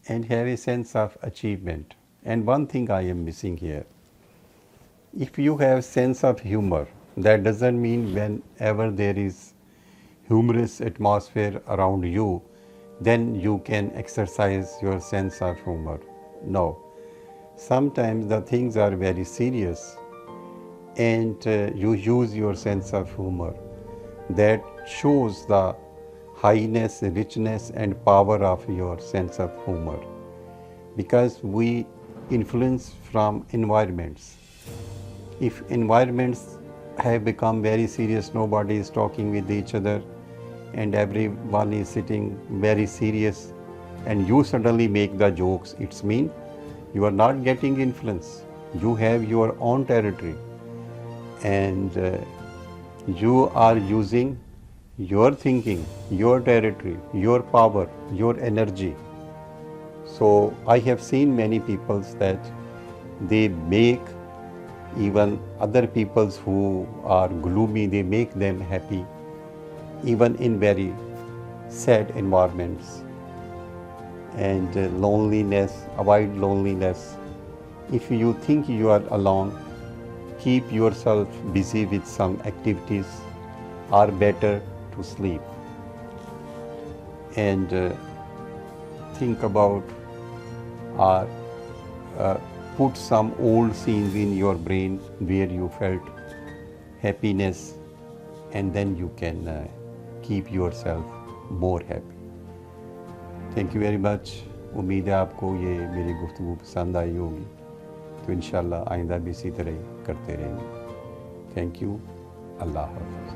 and have a sense of achievement. And one thing I am missing here, if you have sense of humor, that doesn't mean whenever there is humorous atmosphere around you, then you can exercise your sense of humor. No. Sometimes the things are very serious and you use your sense of humor. That shows the highness, richness and power of your sense of humor, because we influence from environments. If environments have become very serious, nobody is talking with each other and everyone is sitting very serious, and you suddenly make the jokes, it's mean you are not getting influence. You have your own territory and you are using your thinking, your territory, your power, your energy. So I have seen many people that they make even other peoples who are gloomy, they make them happy even in very sad environments. And loneliness, avoid loneliness. If you think you are alone, keep yourself busy with some activities, or better to sleep. And think about or put some old scenes in your brain where you felt happiness, and then you can keep yourself more happy. Thank you very much. उम्मीद है आपको ये मेरी गुफ्तगू पसंद आई होगी, तो इंशाल्लाह आइंदा भी इसी तरह करते रहेंगे। Thank you. अल्लाह हाफ़िज़।